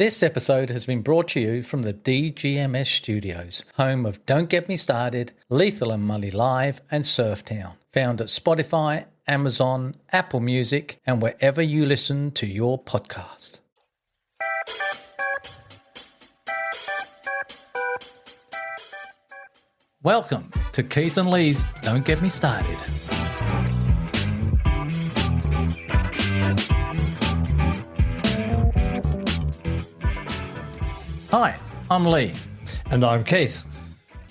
This episode has been brought to you from the DGMS Studios, home of Don't Get Me Started, Lethal and Money Live, and Surftown. Found at Spotify, Amazon, Apple Music, and wherever you listen to your podcast. Welcome to Keith and Lee's Don't Get Me Started. Hi, I'm Lee. And I'm Keith.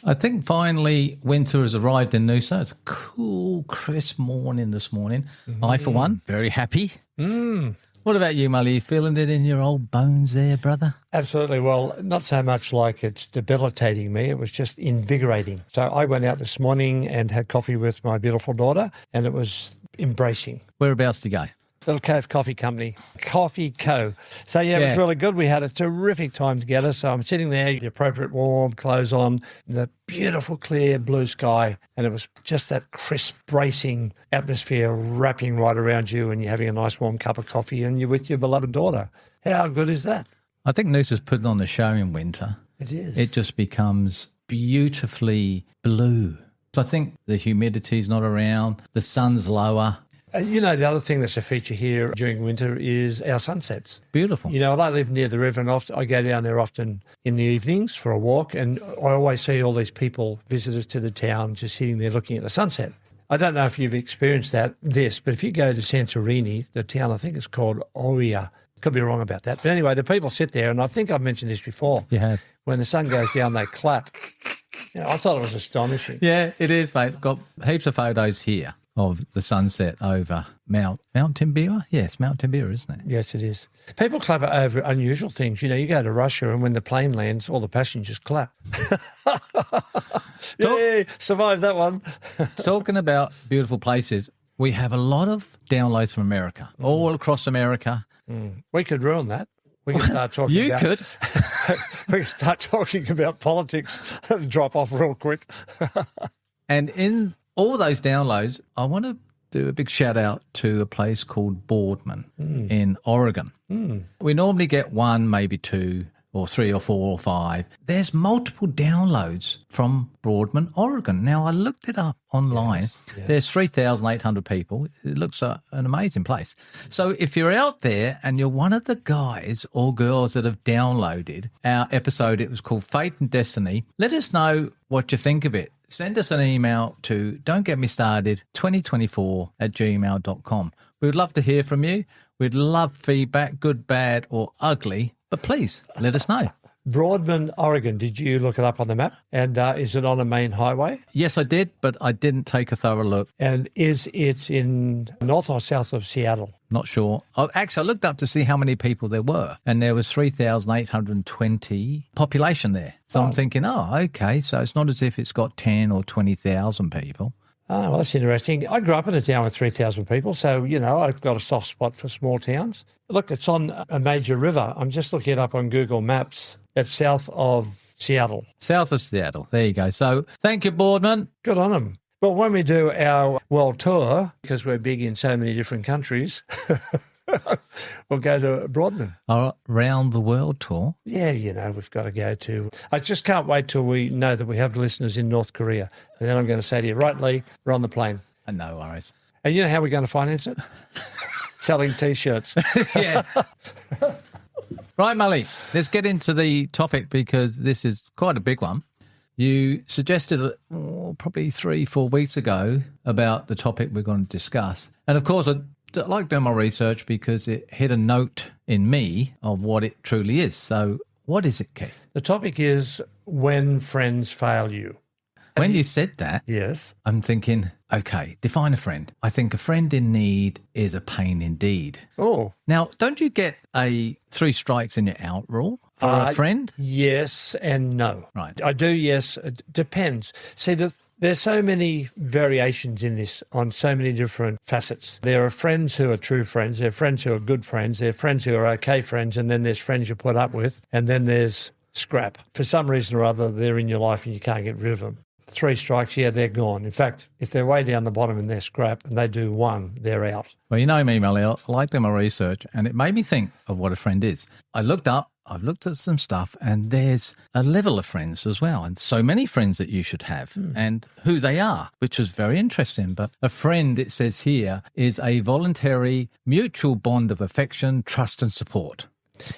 I think finally winter has arrived in Noosa. It's a cool, crisp morning this morning. I, for one, very happy. What about you, Mully? You feeling it in your old bones there, brother? Absolutely. Well, not so much like it's debilitating me. It was just invigorating. So I went out this morning and had coffee with my beautiful daughter, and it was embracing. Whereabouts did you go? Little Cove Coffee Company, Coffee Co. So, yeah, it was really good. We had a terrific time together. So I'm sitting there, the appropriate warm clothes on, the beautiful clear blue sky, and it was just that crisp, bracing atmosphere wrapping right around you, and you're having a nice warm cup of coffee and you're with your beloved daughter. How good is that? I think Noosa's putting on the show in winter. It is. It just becomes beautifully blue. So I think the humidity's not around, the sun's lower. You know, the other thing that's a feature here during winter is our sunsets. Beautiful. You know, I live near the river, and I go down there often in the evenings for a walk, and I always see all these people, visitors to the town, just sitting there looking at the sunset. I don't know if you've experienced but if you go to Santorini, the town I think is called Oria. Could be wrong about that. But anyway, the people sit there, and I think I've mentioned this before. You have. When the sun goes down, they clap. You know, I thought it was astonishing. Yeah, it is, mate. I've got heaps of photos here of the sunset over Mount Timbira. Yes, Mount Timbira, isn't it? Yes, it is. People clap over unusual things. You know, you go to Russia and when the plane lands, all the passengers clap. Yay, survived that one. Talking about beautiful places, we have a lot of downloads from America, all across America. We could ruin that. We could start talking You could. We could start talking about politics and drop off real quick. And in all those downloads, I want to do a big shout out to a place called Boardman in Oregon. We normally get one, maybe two, or three or four or five. There's multiple downloads from Boardman, Oregon. Now, I looked it up online. Yes. There's 3,800 people. It looks an amazing place. So if you're out there and you're one of the guys or girls that have downloaded our episode, it was called Fate and Destiny, let us know what you think of it. Send us an email to don'tgetmestarted2024@gmail.com. We would love to hear from you. We'd love feedback, good, bad, or ugly. But please, let us know. Broadman, Oregon, did you look it up on the map? And is it on a main highway? Yes, I did, but I didn't take a thorough look. And is it in north or south of Seattle? Not sure. Actually, I looked up to see how many people there were, and there was 3,820 population there. So I'm thinking, okay, so it's not as if it's got 10 or 20,000 people. Oh, well, that's interesting. I grew up in a town with 3,000 people, so, you know, I've got a soft spot for small towns. Look, it's on a major river. I'm just looking it up on Google Maps. It's south of Seattle. South of Seattle. There you go. So thank you, Boardman. Good on them. Well, when we do our world tour, because we're big in so many different countries, we'll go to Broadman. Our round the world tour. Yeah, you know, we've got to go to. I just can't wait till we know that we have listeners in North Korea. And then I'm going to say to you, right, Lee, we're on the plane. No worries. And you know how we're going to finance it? Selling T-shirts. Yeah. Right, Mully, let's get into the topic because this is quite a big one. You suggested probably 3-4 weeks ago about the topic we're going to discuss. And, of course, I like doing my research because it hit a note in me of what it truly is. So what is it, Keith? The topic is when friends fail you. When you said that, yes, I'm thinking, okay, define a friend. I think a friend in need is a pain indeed. Oh. Now, don't you get a 3 strikes and you're out rule for a friend? Yes and no. Right. I do, yes. It depends. See, there's so many variations in this on so many different facets. There are friends who are true friends. There are friends who are good friends. There are friends who are okay friends. And then there's friends you put up with. And then there's scrap. For some reason or other, they're in your life and you can't get rid of them. 3 strikes, yeah, they're gone. In fact, if they're way down the bottom and they're scrap and they do 1, they're out. Well, you know me, Melly, I like doing my research and it made me think of what a friend is. I looked up I've looked at some stuff and there's a level of friends as well, and so many friends that you should have and who they are, which is very interesting. But a friend, it says here, is a voluntary mutual bond of affection, trust and support.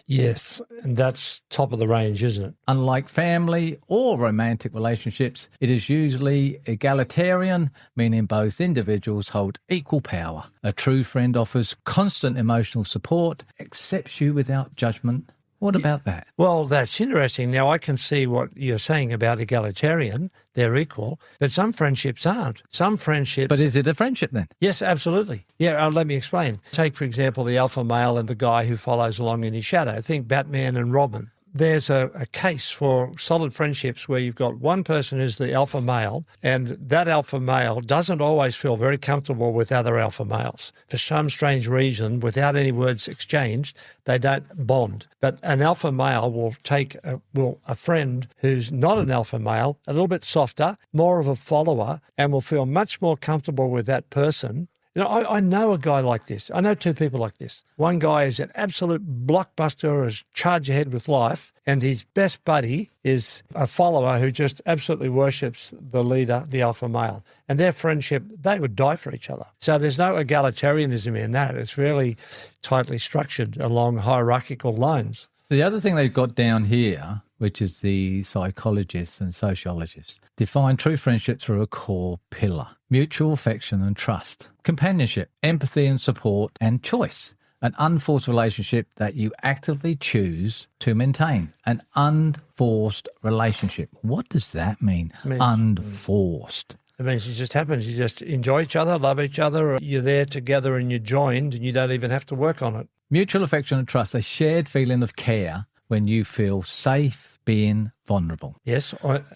Yes, and that's top of the range, isn't it? Unlike family or romantic relationships, it is usually egalitarian, meaning both individuals hold equal power. A true friend offers constant emotional support, accepts you without judgment. What about that? Well, that's interesting. Now, I can see what you're saying about egalitarian. They're equal, but some friendships aren't. Some friendships... But is it a friendship then? Yes, absolutely. Yeah, let me explain. Take, for example, the alpha male and the guy who follows along in his shadow. Think Batman and Robin. There's a case for solid friendships where you've got one person who's the alpha male, and that alpha male doesn't always feel very comfortable with other alpha males. For some strange reason, without any words exchanged, they don't bond. But an alpha male will take a friend who's not an alpha male, a little bit softer, more of a follower, and will feel much more comfortable with that person. You know, I know a guy like this. I know two people like this. One guy is an absolute blockbuster, is charge ahead with life, and his best buddy is a follower who just absolutely worships the leader, the alpha male. And their friendship, they would die for each other. So there's no egalitarianism in that. It's really tightly structured along hierarchical lines. So the other thing they've got down here, which is the psychologists and sociologists, define true friendship through a core pillar: mutual affection and trust, companionship, empathy and support, and choice. An unforced relationship that you actively choose to maintain. An unforced relationship. What does that mean? Unforced. It means it just happens. You just enjoy each other, love each other. You're there together and you're joined and you don't even have to work on it. Mutual affection and trust, a shared feeling of care when you feel safe being vulnerable. Yes,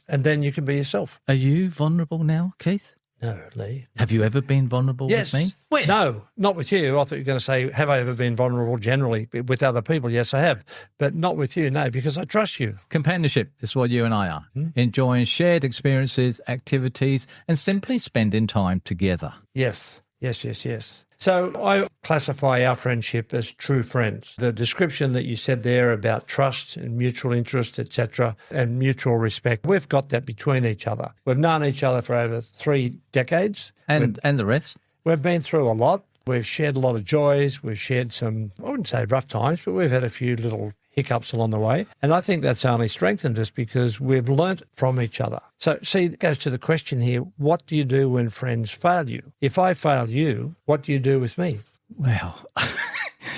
and then you can be yourself. Are you vulnerable now, Keith? No, Lee. Have you ever been vulnerable with me? When? No, not with you. I thought you were going to say, have I ever been vulnerable generally with other people? Yes, I have. But not with you, no, because I trust you. Companionship is what you and I are. Enjoying shared experiences, activities, and simply spending time together. Yes. So I classify our friendship as true friends. The description that you said there about trust and mutual interest, etc., and mutual respect, we've got that between each other. We've known each other for over 3 decades. And the rest? We've been through a lot. We've shared a lot of joys. We've shared some, I wouldn't say rough times, but we've had a few little hiccups along the way. And I think that's only strengthened us because we've learnt from each other. So, see, it goes to the question here, what do you do when friends fail you? If I fail you, what do you do with me? Well,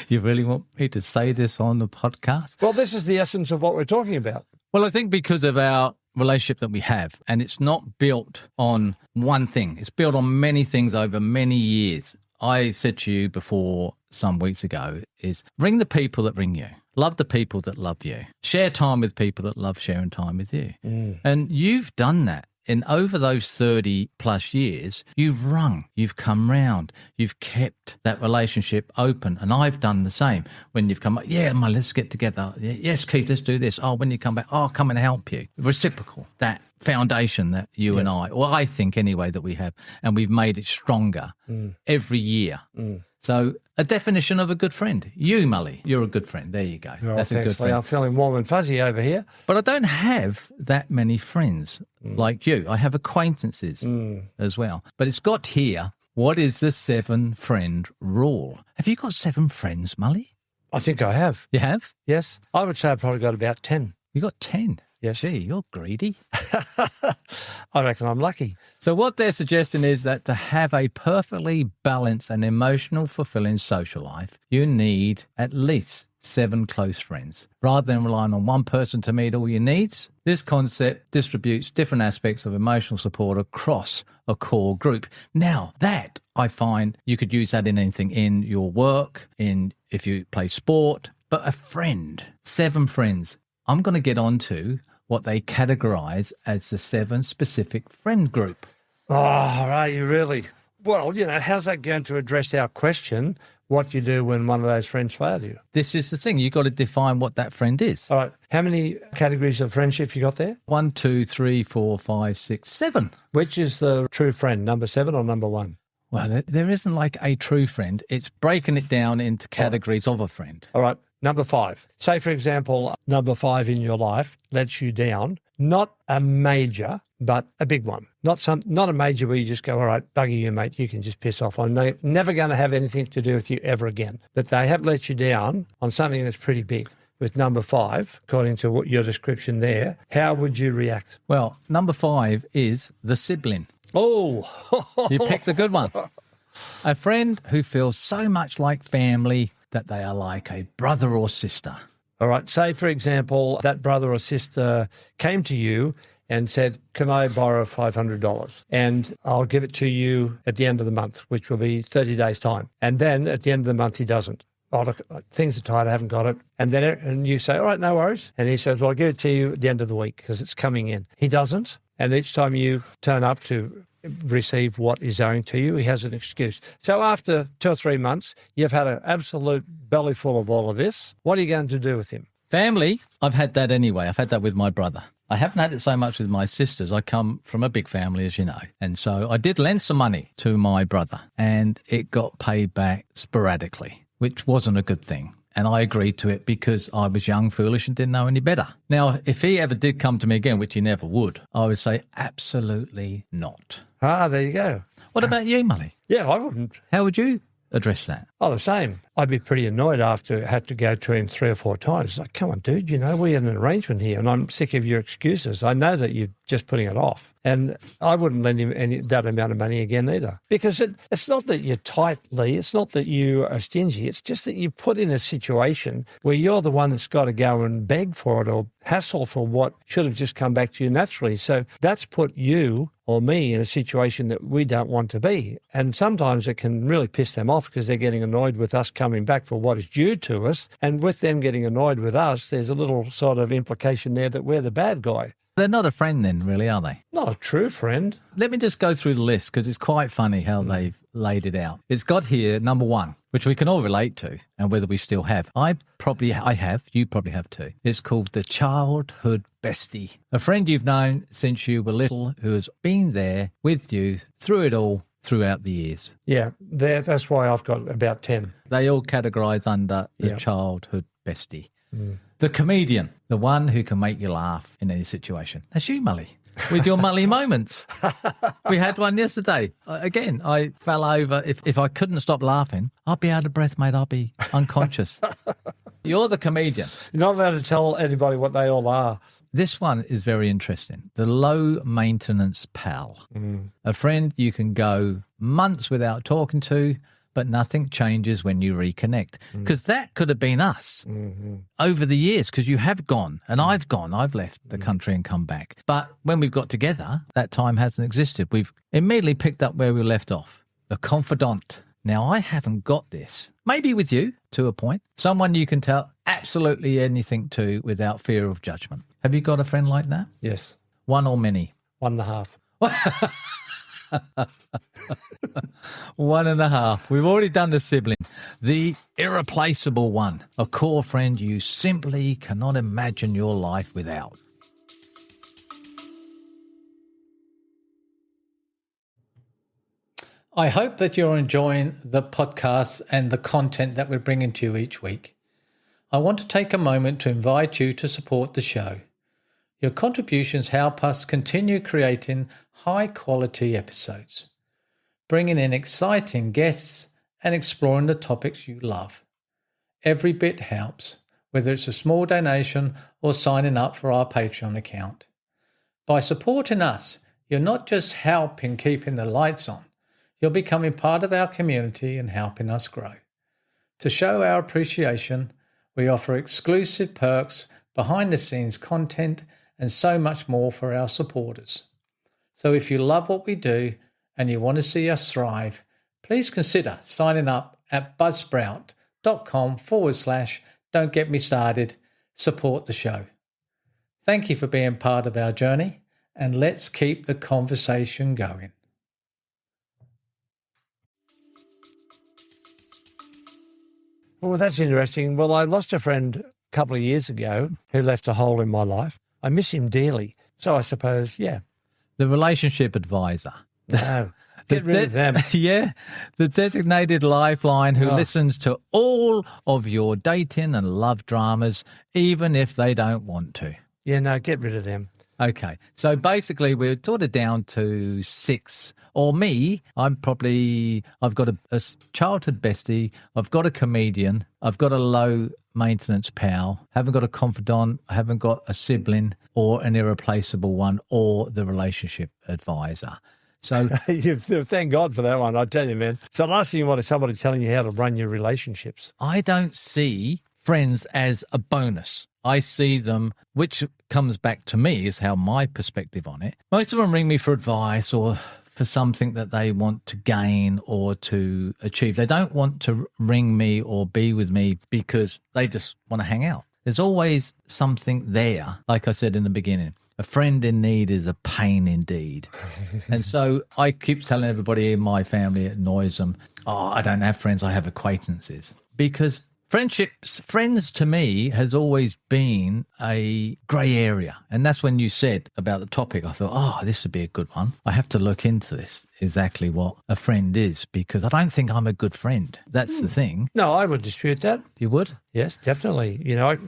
you really want me to say this on the podcast? Well, this is the essence of what we're talking about. Well, I think because of our relationship that we have, and it's not built on one thing. It's built on many things over many years. I said to you before some weeks ago is ring the people that ring you. Love the people that love you. Share time with people that love sharing time with you. And you've done that. And over those 30 plus years, you've rung, you've come round, you've kept that relationship open. And I've done the same. When you've come, let's get together. Yes, Keith, let's do this. Oh, when you come back, I'll come and help you. Reciprocal, that foundation that you and I think anyway, that we have. And we've made it stronger every year. So a definition of a good friend. You, Mully, you're a good friend. There you go. Oh, that's a good friend. I'm feeling warm and fuzzy over here. But I don't have that many friends like you. I have acquaintances as well. But it's got here, what is the 7-friend rule? Have you got 7 friends, Mully? I think I have. You have? Yes. I would say I've probably got about 10. You got 10? Yes. Gee, you're greedy. I reckon I'm lucky. So what they're suggesting is that to have a perfectly balanced and emotional fulfilling social life, you need at least 7 close friends. Rather than relying on one person to meet all your needs, this concept distributes different aspects of emotional support across a core group. Now, that I find you could use that in anything, in your work, in if you play sport, but a friend, 7 friends. I'm going to get on to what they categorise as the 7 specific friend group. Oh, are you really? Well, how's that going to address our question, what you do when one of those friends fail you? This is the thing. You've got to define what that friend is. All right. How many categories of friendship you got there? 1, 2, 3, 4, 5, 6, 7. Which is the true friend, number 7 or number 1? Well, there isn't like a true friend. It's breaking it down into categories of a friend. All right. Number 5. Say, for example, number 5 in your life lets you down. Not a major, but a big one. Not a major where you just go, all right, bugger you, mate, you can just piss off. I'm never going to have anything to do with you ever again. But they have let you down on something that's pretty big. With number 5, according to what your description there, how would you react? Well, number 5 is the sibling. Oh, You picked a good one. A friend who feels so much like family that they are like a brother or sister. All right. Say, for example, that brother or sister came to you and said, can I borrow $500? And I'll give it to you at the end of the month, which will be 30 days' time. And then at the end of the month, he doesn't. Oh, look, things are tight, I haven't got it. And you say, all right, no worries. And he says, well, I'll give it to you at the end of the week because it's coming in. He doesn't. And each time you turn up to receive what is owing to you, he has an excuse. So after 2 or 3 months, you've had an absolute belly full of all of this. What are you going to do with him? Family, I've had that anyway. I've had that with my brother. I haven't had it so much with my sisters. I come from a big family, as you know. And so I did lend some money to my brother and it got paid back sporadically, which wasn't a good thing. And I agreed to it because I was young, foolish and didn't know any better. Now, if he ever did come to me again, which he never would, I would say absolutely not. Ah, there you go. What about you, Mully? Yeah, I wouldn't. How would you address that? Oh, the same. I'd be pretty annoyed after I had to go to him 3 or 4 times. It's like, come on, dude, we had an arrangement here and I'm sick of your excuses. I know that you're just putting it off. And I wouldn't lend him that amount of money again either. Because it's not that you're tight, Lee. It's not that you are stingy. It's just that you put in a situation where you're the one that's got to go and beg for it or hassle for what should have just come back to you naturally. So that's put you or me in a situation that we don't want to be. And sometimes it can really piss them off because they're getting annoyed with us coming back for what is due to us. And with them getting annoyed with us, there's a little sort of implication there that we're the bad guy. They're not a friend then, really, are they? Not a true friend. Let me just go through the list because it's quite funny how they've laid it out. It's got here, number 1, which we can all relate to and whether we still have. I have, you probably have too. It's called the childhood bestie. A friend you've known since you were little who has been there with you through it all throughout the years. Yeah, that's why I've got about 10. They all categorise under the childhood bestie. The comedian, the one who can make you laugh in any situation. That's you, Mully, with your Mully moments. We had one yesterday. Again, I fell over. If I couldn't stop laughing, I'd be out of breath, mate. I'd be unconscious. You're the comedian. You're not allowed to tell anybody what they all are. This one is very interesting. The low maintenance pal. A friend you can go months without talking to, but nothing changes when you reconnect. Because that could have been us over the years, because you have gone and I've gone. I've left the country and come back. But when we've got together, that time hasn't existed. We've immediately picked up where we left off. The confidant. Now, I haven't got this. Maybe with you, to a point. Someone you can tell absolutely anything to without fear of judgment. Have you got a friend like that? Yes. One or many? 1.5. 1.5. We've already done the sibling. The irreplaceable one. A core friend you simply cannot imagine your life without. I hope that you're enjoying the podcasts and the content that we're bringing to you each week. I want to take a moment to invite you to support the show. Your contributions help us continue creating high-quality episodes, bringing in exciting guests and exploring the topics you love. Every bit helps, whether it's a small donation or signing up for our Patreon account. By supporting us, you're not just helping keeping the lights on, you're becoming part of our community and helping us grow. To show our appreciation, we offer exclusive perks, behind-the-scenes content, and so much more for our supporters. So if you love what we do and you want to see us thrive, please consider signing up at buzzsprout.com/don't get me started, support the show. Thank you for being part of our journey, and let's keep the conversation going. Well, that's interesting. Well, I lost a friend a couple of years ago who left a hole in my life. I miss him dearly. So I suppose, yeah. The relationship advisor. No. Get rid of them. Yeah, the designated lifeline who listens to all of your dating and love dramas, even if they don't want to. Yeah, no, get rid of them. Okay, so basically we're sort of down to 6. Or me, I've got a childhood bestie, I've got a comedian, I've got a low maintenance pal, haven't got a confidant, haven't got a sibling or an irreplaceable one or the relationship advisor. So Thank God for that one, I tell you, man. So the last thing you want is somebody telling you how to run your relationships. I don't see friends as a bonus. I see them, which comes back to me is how my perspective on it. Most of them ring me for advice or for something that they want to gain or to achieve. They don't want to ring me or be with me because they just want to hang out. There's always something there, like I said in the beginning. A friend in need is a pain indeed. And so I keep telling everybody in my family, it annoys them, I don't have friends, I have acquaintances. Because friends to me has always been a grey area. And that's when you said about the topic, I thought, this would be a good one. I have to look into this, exactly what a friend is, because I don't think I'm a good friend. That's the thing. No, I would dispute that. You would? Yes, definitely.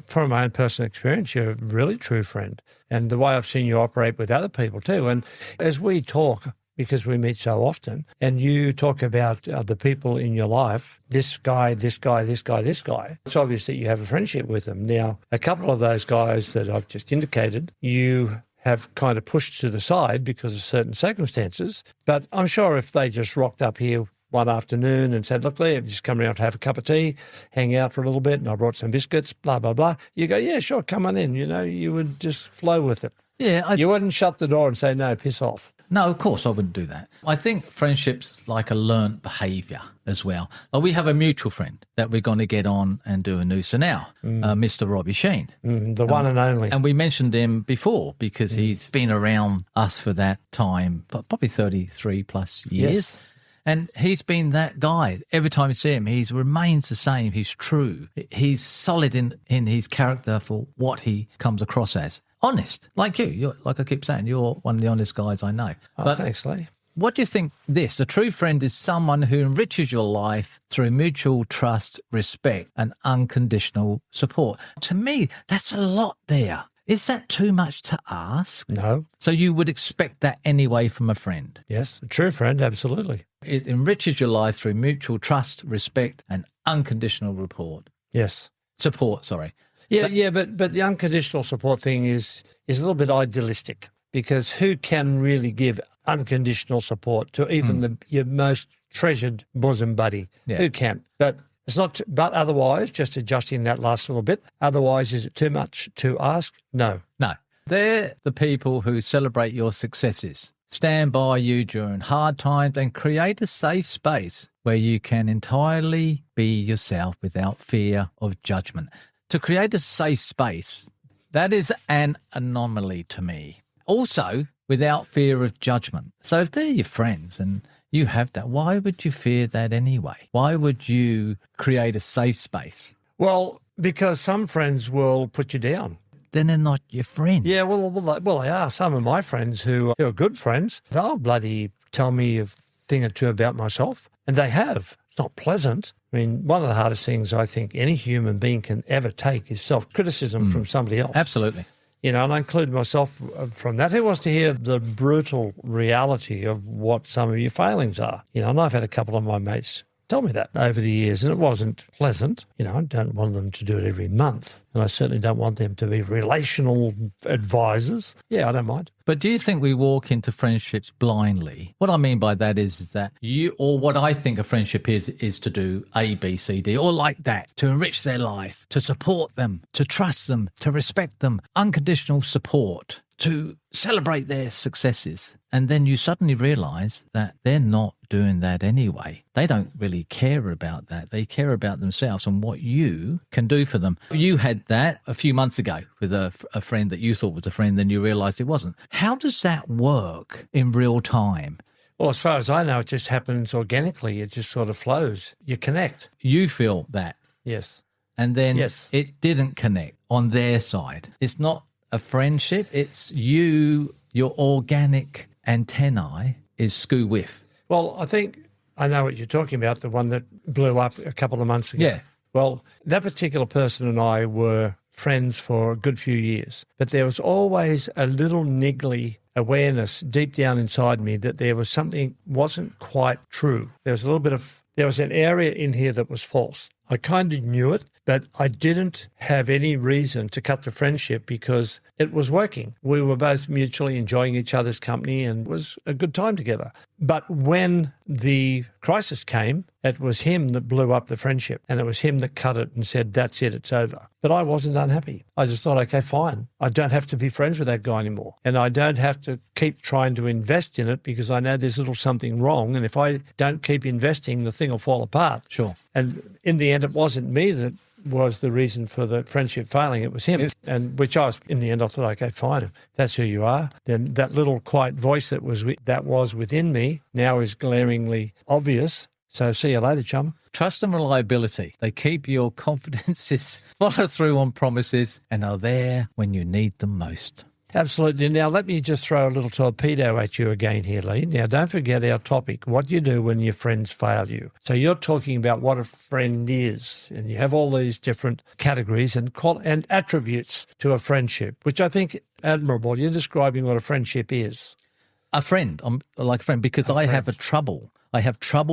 From my own personal experience, you're a really true friend. And the way I've seen you operate with other people too. And as we talk, because we meet so often, and you talk about the people in your life, this guy, this guy, this guy, this guy, it's obvious that you have a friendship with them. Now, a couple of those guys that I've just indicated, you have kind of pushed to the side because of certain circumstances. But I'm sure if they just rocked up here one afternoon and said, look, Lee, I've just come around to have a cup of tea, hang out for a little bit, and I brought some biscuits, blah, blah, blah. You go, yeah, sure, come on in. You would just flow with it. Yeah. You wouldn't shut the door and say, no, piss off. No, of course I wouldn't do that. I think friendship's like a learnt behaviour as well. Like we have a mutual friend that we're going to get on and do a noosa now, Mr. Robbie Sheen. The one and only. And we mentioned him before because he's been around us for that time, but probably 33 plus years. Yes. And he's been that guy. Every time you see him, he remains the same. He's true. He's solid in his character for what he comes across as. Honest, like you. You're, like I keep saying, you're one of the honest guys I know. But thanks, Lee. What do you think this? A true friend is someone who enriches your life through mutual trust, respect, and unconditional support. To me, that's a lot there. Is that too much to ask? No. So you would expect that anyway from a friend? Yes, a true friend, absolutely. It enriches your life through mutual trust, respect, and unconditional support, sorry. Yeah, but the unconditional support thing is a little bit idealistic because who can really give unconditional support to even your most treasured bosom buddy? Yeah. Who can? But it's not. But otherwise, just adjusting that last little bit. Otherwise, is it too much to ask? No. They're the people who celebrate your successes, stand by you during hard times, and create a safe space where you can entirely be yourself without fear of judgment. To create a safe space, that is an anomaly to me. Also, without fear of judgment. So if they're your friends and you have that, why would you fear that anyway? Why would you create a safe space? Well, because some friends will put you down. Then they're not your friend. Yeah, well, they are. Some of my friends who are good friends, they'll bloody tell me a thing or two about myself, and they have. It's not pleasant. I mean, one of the hardest things I think any human being can ever take is self-criticism from somebody else. Absolutely. And I include myself from that. Who wants to hear the brutal reality of what some of your failings are? And I've had a couple of my mates tell me that over the years, and it wasn't pleasant. I don't want them to do it every month, and I certainly don't want them to be relational advisors. Yeah, I don't mind. But do you think we walk into friendships blindly? What I mean by that is that what I think a friendship is to do A, B, C, D, or like that, to enrich their life, to support them, to trust them, to respect them, unconditional support, to celebrate their successes. And then you suddenly realise that they're not doing that anyway. They don't really care about that. They care about themselves and what you can do for them. You had that a few months ago with a friend that you thought was a friend, then you realised it wasn't. How does that work in real time? Well, as far as I know, it just happens organically. It just sort of flows. You connect. You feel that. Yes. And then it didn't connect on their side. It's not a friendship. It's your organic antennae is skew with. Well, I think I know what you're talking about, the one that blew up a couple of months ago. Yeah. Well, that particular person and I were friends for a good few years, but there was always a little niggly awareness deep down inside me that there was something wasn't quite true. There was an area in here that was false. I kind of knew it, but I didn't have any reason to cut the friendship because it was working. We were both mutually enjoying each other's company and it was a good time together. But when the crisis came, it was him that blew up the friendship and it was him that cut it and said, that's it, it's over. But I wasn't unhappy. I just thought, okay, fine. I don't have to be friends with that guy anymore. And I don't have to keep trying to invest in it because I know there's a little something wrong. And if I don't keep investing, the thing will fall apart. Sure. And in the end, it wasn't me that was the reason for the friendship failing. It was him. And which I was, in the end, I thought, okay, fine. If that's who you are, then that little quiet voice that was within me now is glaringly obvious. So see you later, chum. Trust and reliability. They keep your confidences, follow through on promises, and are there when you need them most. Absolutely. Now, let me just throw a little torpedo at you again here, Lee. Now, don't forget our topic, what you do when your friends fail you. So you're talking about what a friend is, and you have all these different categories and attributes to a friendship, which I think admirable. You're describing what a friendship is. A friend. I'm like a friend because I have trouble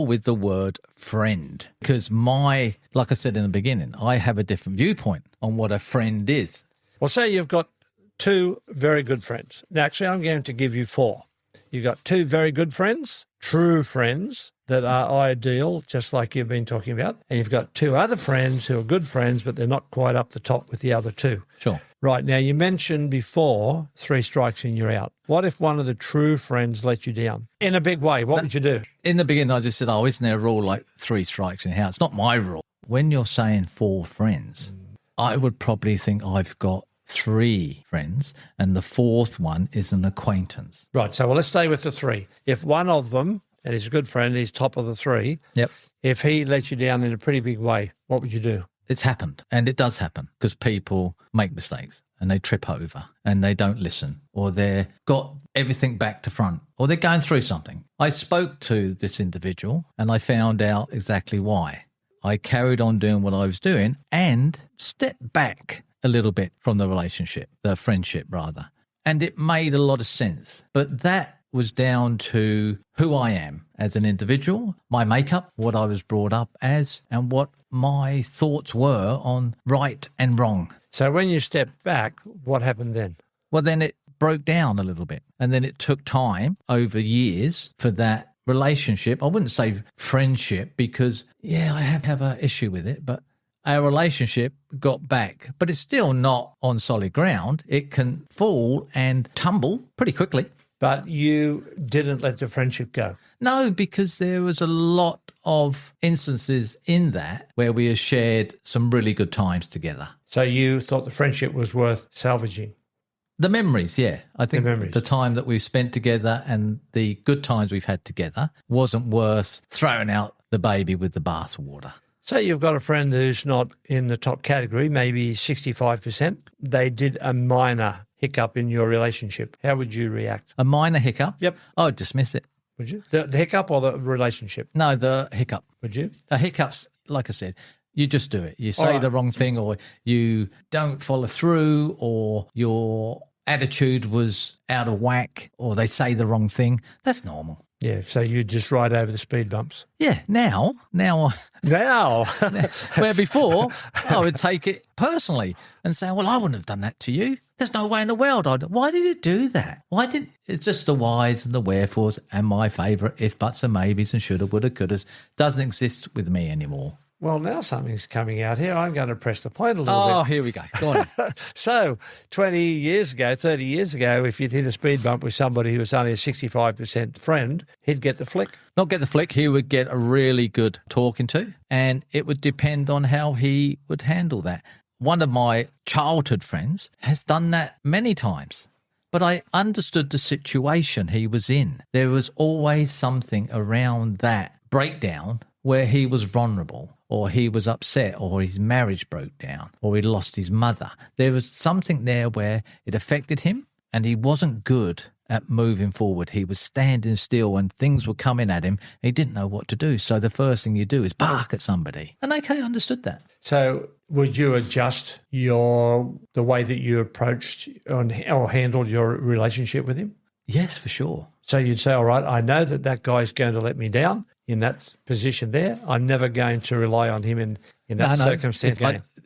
with the word friend because like I said in the beginning, I have a different viewpoint on what a friend is. Well, say you've got two very good friends. Now, actually, I'm going to give you four. You've got two very good friends, true friends that are ideal, just like you've been talking about. And you've got two other friends who are good friends, but they're not quite up the top with the other two. Sure. Right. Now, you mentioned before 3 strikes and you're out. What if one of the true friends let you down in a big way? What would you do? In the beginning, I just said, isn't there a rule like 3 strikes and you're out? It's not my rule. When you're saying 4 friends, I would probably think I've got 3 friends and the 4th one is an acquaintance. Right. So let's stay with the 3. If one of them, and he's a good friend, he's top of the 3. Yep. If he lets you down in a pretty big way, what would you do? It's happened, and it does happen because people make mistakes and they trip over and they don't listen or they've got everything back to front or they're going through something. I spoke to this individual and I found out exactly why. I carried on doing what I was doing and stepped back a little bit from the relationship, the friendship rather, and it made a lot of sense. But that was down to who I am as an individual, my makeup, what I was brought up as, and what my thoughts were on right and wrong. So when you stepped back, what happened then? Well, then it broke down a little bit. And then it took time over years for that relationship. I wouldn't say friendship because, I have an issue with it, but our relationship got back. But it's still not on solid ground. It can fall and tumble pretty quickly. But you didn't let the friendship go? No, because there was a lot of instances in that where we have shared some really good times together. So you thought the friendship was worth salvaging? The memories, yeah. I think the time that we've spent together and the good times we've had together wasn't worth throwing out the baby with the bathwater. Say you've got a friend who's not in the top category, maybe 65%. They did a minor hiccup in your relationship. How would you react? A minor hiccup? Yep. I would dismiss it. Would you? The hiccup or the relationship? No, the hiccup. Would you? A hiccup's, like I said, you just do it. You say the wrong thing or you don't follow through or your attitude was out of whack or they say the wrong thing. That's normal. Yeah, so you just ride over the speed bumps. Yeah, now. Where before I would take it personally and say, well, I wouldn't have done that to you. There's no way in the world. Why did you do that? It's just the whys and the wherefores and my favourite if, buts and maybes and shoulda, woulda, couldas doesn't exist with me anymore. Well, now something's coming out here. I'm going to press the point a little bit. Oh, here we go. Go on. So 20 years ago, 30 years ago, if you'd hit a speed bump with somebody who was only a 65% friend, he'd get the flick. Not get the flick. He would get a really good talking to, and it would depend on how he would handle that. One of my childhood friends has done that many times, but I understood the situation he was in. There was always something around that breakdown where he was vulnerable or he was upset or his marriage broke down or he lost his mother. There was something there where it affected him and he wasn't good at moving forward. He was standing still and things were coming at him. He didn't know what to do. So the first thing you do is bark at somebody. And AK understood that. So would you adjust the way that you approached or handled your relationship with him? Yes, for sure. So you'd say, all right, I know that guy's going to let me down in that position there. I'm never going to rely on him in that circumstance.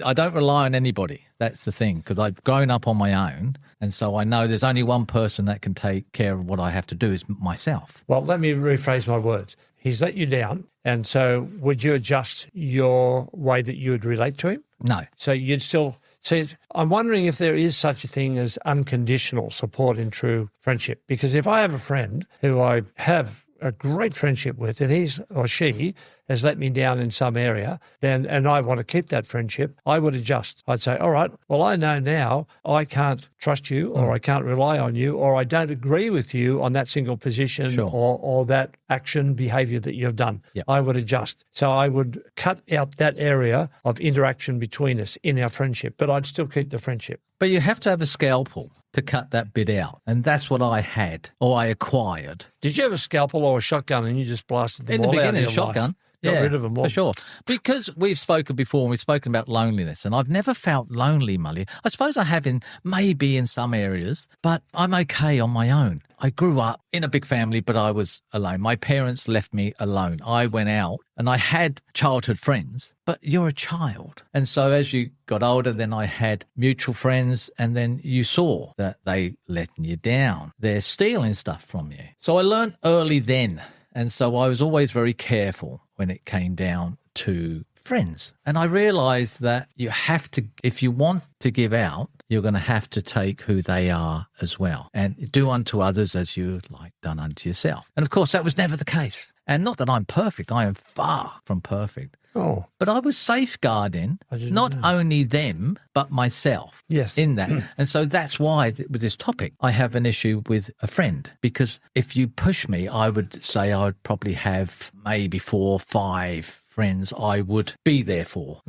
I don't rely on anybody. That's the thing, because I've grown up on my own. And so I know there's only one person that can take care of what I have to do is myself. Well, let me rephrase my words. He's let you down. And so would you adjust your way that you would relate to him? No. So you'd still... See, I'm wondering if there is such a thing as unconditional support in true friendship. Because if I have a friend who I have a great friendship with, and he or she has let me down in some area, and I want to keep that friendship, I would adjust. I'd say, all right, well, I know now I can't trust you, or I can't rely on you, or I don't agree with you on that single position Sure. or that action behaviour that you've done. Yep. I would adjust. So I would cut out that area of interaction between us in our friendship, but I'd still keep the friendship. But you have to have a scalpel to cut that bit out. And that's what I had, or I acquired. Did you have a scalpel or a shotgun and you just blasted them In the all out beginning, of your shotgun. life? Got rid of them all. For sure. Because we've spoken before, and we've spoken about loneliness, and I've never felt lonely, Mully. I suppose I have maybe in some areas, but I'm okay on my own. I grew up in a big family, but I was alone. My parents left me alone. I went out and I had childhood friends, but you're a child. And so as you got older, then I had mutual friends, and then you saw that they letting you down. They're stealing stuff from you. So I learned early then. And so I was always very careful when it came down to friends. And I realized that you have to, if you want to give out, you're going to have to take who they are as well, and do unto others as you like done unto yourself. And of course, that was never the case. And not that I'm perfect. I am far from perfect. Oh. But I was safeguarding not only them, but myself. Yes. In that. And so that's why with this topic, I have an issue with a friend, because if you push me, I would say I would probably have maybe 4 or 5 friends I would be there for.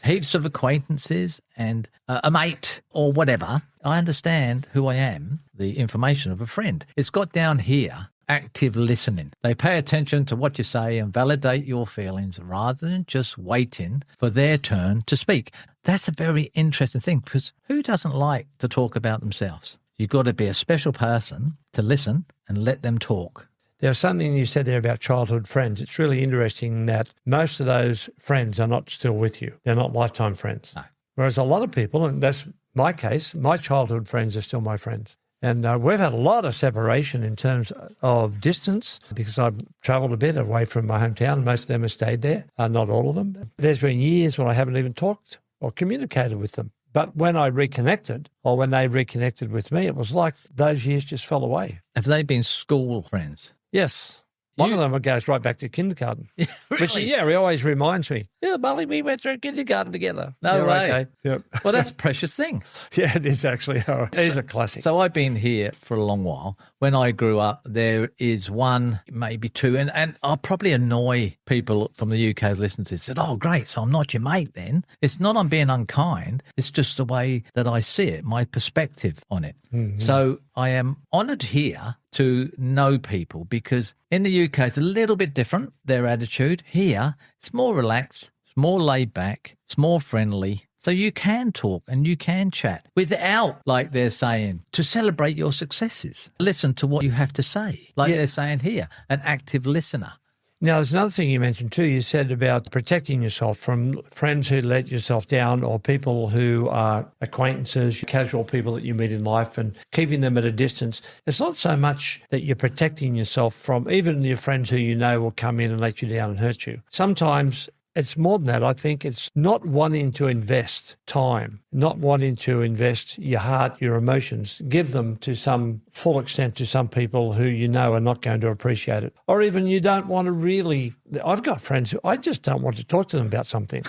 Heaps of acquaintances and a mate or whatever. I understand who I am, the information of a friend. It's got down here. Active listening. They pay attention to what you say and validate your feelings rather than just waiting for their turn to speak. That's a very interesting thing, because who doesn't like to talk about themselves? You've got to be a special person to listen and let them talk. There's something you said there about childhood friends. It's really interesting that most of those friends are not still with you. They're not lifetime friends. No. Whereas a lot of people, and that's my case, my childhood friends are still my friends. And we've had a lot of separation in terms of distance, because I've travelled a bit away from my hometown. Most of them have stayed there, not all of them. There's been years when I haven't even talked or communicated with them. But when I reconnected, or when they reconnected with me, it was like those years just fell away. Have they been school friends? Yes. One of them goes right back to kindergarten. Really? Which, he always reminds me, Molly, we went through kindergarten together. No way. Okay. Yep. Well, that's a precious thing. Yeah, it is actually. It is a classic. So I've been here for a long while. When I grew up, there is 1, maybe 2, and I'll probably annoy people from the UK as listeners. They said, oh, great, so I'm not your mate then. It's not I'm being unkind. It's just the way that I see it, my perspective on it. Mm-hmm. So I am honoured here to know people, because in the UK it's a little bit different, their attitude. Here it's more relaxed, it's more laid back, it's more friendly. So you can talk and you can chat without, like they're saying, to celebrate your successes. Listen to what you have to say, like they're saying here, an active listener. Now, there's another thing you mentioned too. You said about protecting yourself from friends who let yourself down, or people who are acquaintances, casual people that you meet in life, and keeping them at a distance. It's not so much that you're protecting yourself from even your friends who you know will come in and let you down and hurt you. Sometimes it's more than that. I think it's not wanting to invest time, not wanting to invest your heart, your emotions, give them to some full extent to some people who you know are not going to appreciate it. Or even you don't want to really, I've got friends who I just don't want to talk to them about something.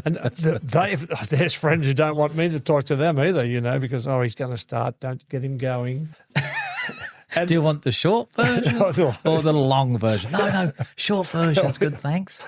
And there's friends who don't want me to talk to them either, because, he's going to start, don't get him going. Do you want the short version or the long version? No, short version's good, thanks.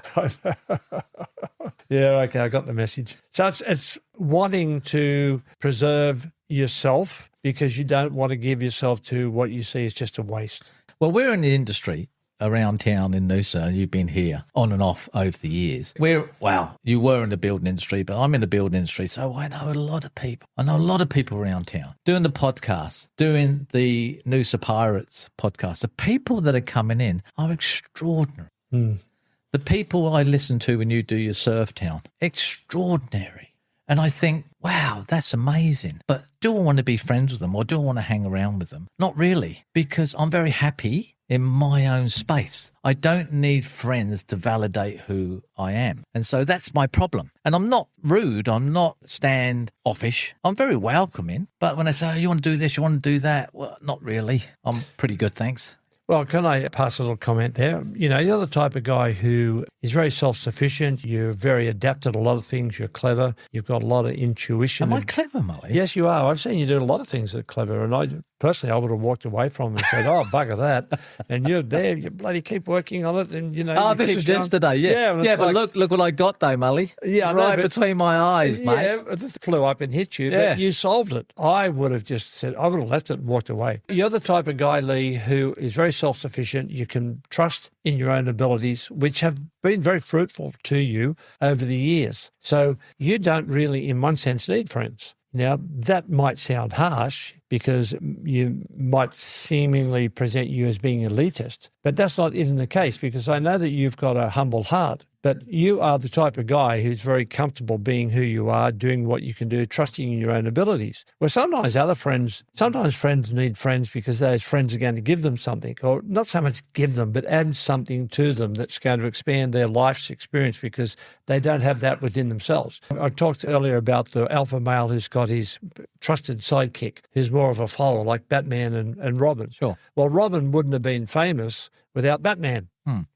Yeah, okay, I got the message. So it's wanting to preserve yourself because you don't want to give yourself to what you see as just a waste? Well, we're in the industry around town in Noosa, and you've been here on and off over the years. You were in the building industry, but I'm in the building industry, so I know a lot of people. I know a lot of people around town doing the podcast, doing the Noosa Pirates podcast. The people that are coming in are extraordinary. The people I listen to when you do your Surf Town, extraordinary. And I think, wow, that's amazing. But do I want to be friends with them, or do I want to hang around with them? Not really, because I'm very happy in my own space. I don't need friends to validate who I am. And so that's my problem. And I'm not rude. I'm not standoffish. I'm very welcoming. But when I say, oh, you want to do this, you want to do that? Well, not really. I'm pretty good, thanks. Well, can I pass a little comment there? You know, you're the type of guy who is very self-sufficient. You're very adept at a lot of things. You're clever. You've got a lot of intuition. Am I clever, Molly? Yes, you are. I've seen you do a lot of things that are clever. And I would have walked away from them and said, oh, bugger that. And you're there. You bloody keep working on it. And, you know. Oh, this was yesterday, yeah. Yeah, but look what I got, though, Molly. Yeah, right between my eyes, mate. Yeah, it flew up and hit you, but you solved it. I would have just said, I would have left it and walked away. You're the type of guy, Lee, who is very self-sufficient. You can trust in your own abilities, which have been very fruitful to you over the years. So you don't really, in one sense, need friends. Now, that might sound harsh because you might seemingly present you as being elitist, but that's not even the case, because I know that you've got a humble heart. But you are the type of guy who's very comfortable being who you are, doing what you can do, trusting in your own abilities. Well, sometimes friends need friends because those friends are going to give them something, or not so much give them, but add something to them that's going to expand their life's experience because they don't have that within themselves. I talked earlier about the alpha male who's got his trusted sidekick, who's more of a follower like Batman and Robin. Sure. Well, Robin wouldn't have been famous without Batman.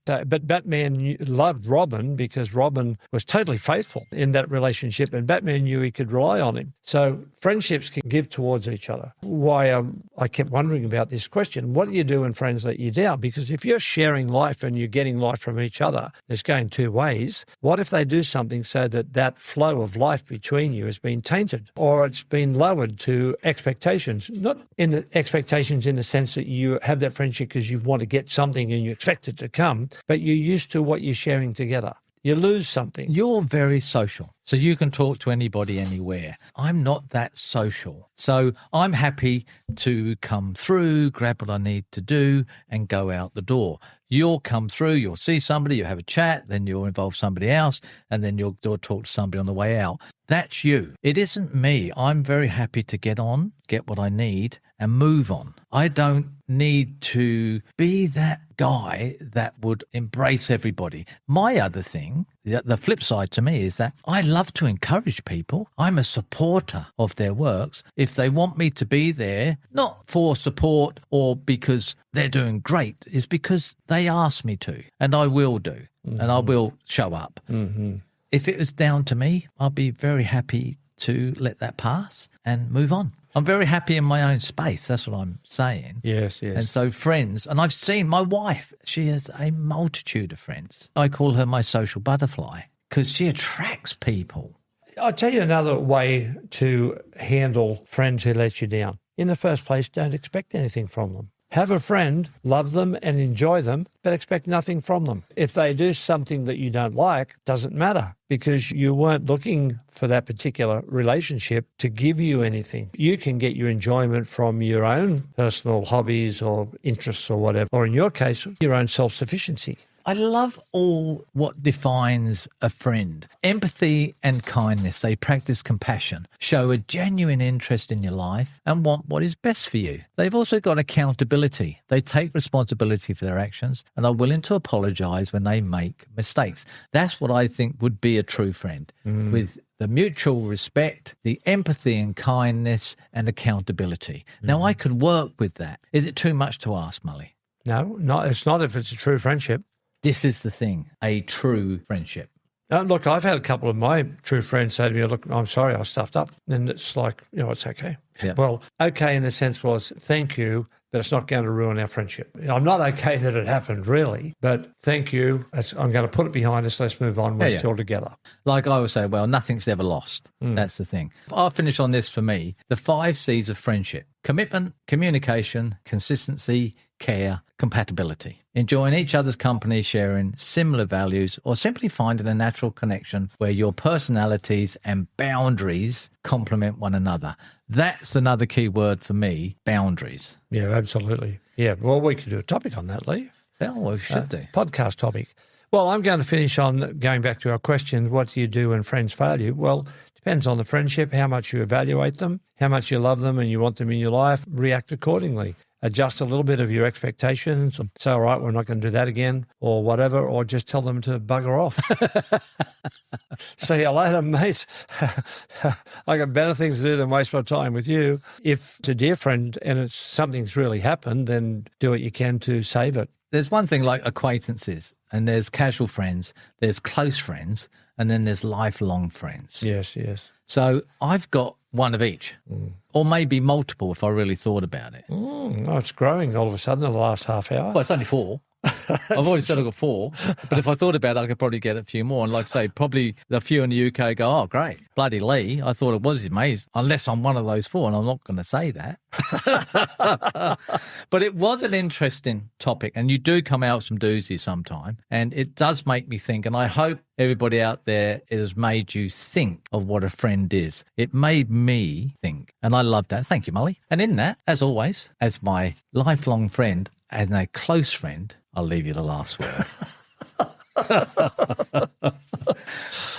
But Batman loved Robin because Robin was totally faithful in that relationship, and Batman knew he could rely on him. So friendships can give towards each other. Why I kept wondering about this question, what do you do when friends let you down? Because if you're sharing life and you're getting life from each other, it's going two ways. What if they do something so that flow of life between you has been tainted, or it's been lowered to expectations? Not in the expectations in the sense that you have that friendship because you want to get something and you expect it to come, but you're used to what you're sharing together. You lose something. You're very social, so you can talk to anybody anywhere. I'm not that social. So I'm happy to come through, grab what I need to do, and go out the door. You'll come through, you'll see somebody, you'll have a chat, then you'll involve somebody else, and then you'll talk to somebody on the way out. That's you. It isn't me. I'm very happy to get on, get what I need, and move on. I don't need to be that guy that would embrace everybody. My other thing, the flip side to me, is that I love to encourage people. I'm a supporter of their works. If they want me to be there, not for support or because they're doing great, is because they ask me to, and I will do, and I will show up. Mm-hmm. If it was down to me, I'd be very happy to let that pass and move on. I'm very happy in my own space. That's what I'm saying. Yes, yes. And so friends, and I've seen my wife, she has a multitude of friends. I call her my social butterfly because she attracts people. I'll tell you another way to handle friends who let you down. In the first place, don't expect anything from them. Have a friend, love them and enjoy them, but expect nothing from them. If they do something that you don't like, doesn't matter, because you weren't looking for that particular relationship to give you anything. You can get your enjoyment from your own personal hobbies or interests or whatever, or in your case, your own self-sufficiency. I love all what defines a friend. Empathy and kindness. They practice compassion, show a genuine interest in your life and want what is best for you. They've also got accountability. They take responsibility for their actions and are willing to apologize when they make mistakes. That's what I think would be a true friend, with the mutual respect, the empathy and kindness and accountability. Now, I could work with that. Is it too much to ask, Molly? No, it's not if it's a true friendship. This is the thing, a true friendship. Look, I've had a couple of my true friends say to me, look, I'm sorry, I stuffed up. And it's like, it's okay. Yeah. Well, okay in the sense was, thank you, but it's not going to ruin our friendship. I'm not okay that it happened, really, but thank you. I'm going to put it behind us. Let's move on. We're still together. Like I would say, well, nothing's ever lost. That's the thing. I'll finish on this for me. The 5 C's of friendship: commitment, communication, consistency, care, compatibility. Enjoying each other's company, sharing similar values, or simply finding a natural connection where your personalities and boundaries complement one another. That's another key word for me, boundaries. Yeah, absolutely. Yeah, well, we could do a topic on that, Lee. Yeah, well, we should do. Podcast topic. Well, I'm going to finish on going back to our question, what do you do when friends fail you? Well, depends on the friendship, how much you evaluate them, how much you love them and you want them in your life, react accordingly. Adjust a little bit of your expectations. Say, all right, we're not going to do that again or whatever, or just tell them to bugger off. See you later, mate. I got better things to do than waste my time with you. If it's a dear friend and something's really happened, then do what you can to save it. There's one thing like acquaintances, and there's casual friends, there's close friends, and then there's lifelong friends. Yes, yes. So I've got one of each, or maybe multiple if I really thought about it. Oh, it's growing all of a sudden in the last half hour. Well, it's only 4. I've already said I've got 4, but if I thought about it, I could probably get a few more. And like I say, probably the few in the UK go, oh, great, bloody Lee, I thought it was amazing, unless I'm one of those 4, and I'm not going to say that. But it was an interesting topic, and you do come out with some doozies sometime, and it does make me think, and I hope everybody out there, it has made you think of what a friend is. It made me think, and I love that. Thank you, Molly. And in that, as always, as my lifelong friend and a close friend, I'll leave you the last word.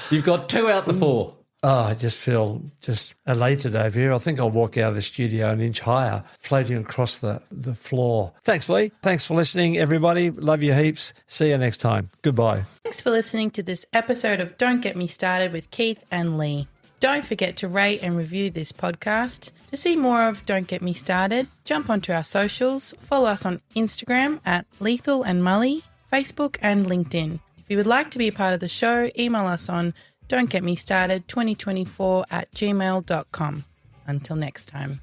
You've got 2 out of the 4. Oh, I just feel just elated over here. I think I'll walk out of the studio an inch higher, floating across the floor. Thanks, Lee. Thanks for listening, everybody. Love you heaps. See you next time. Goodbye. Thanks for listening to this episode of Don't Get Me Started with Keith and Lee. Don't forget to rate and review this podcast. To see more of Don't Get Me Started, jump onto our socials, follow us on Instagram at Lethal and Mully, Facebook and LinkedIn. If you would like to be a part of the show, email us on don'tgetmestarted2024@gmail.com. Until next time.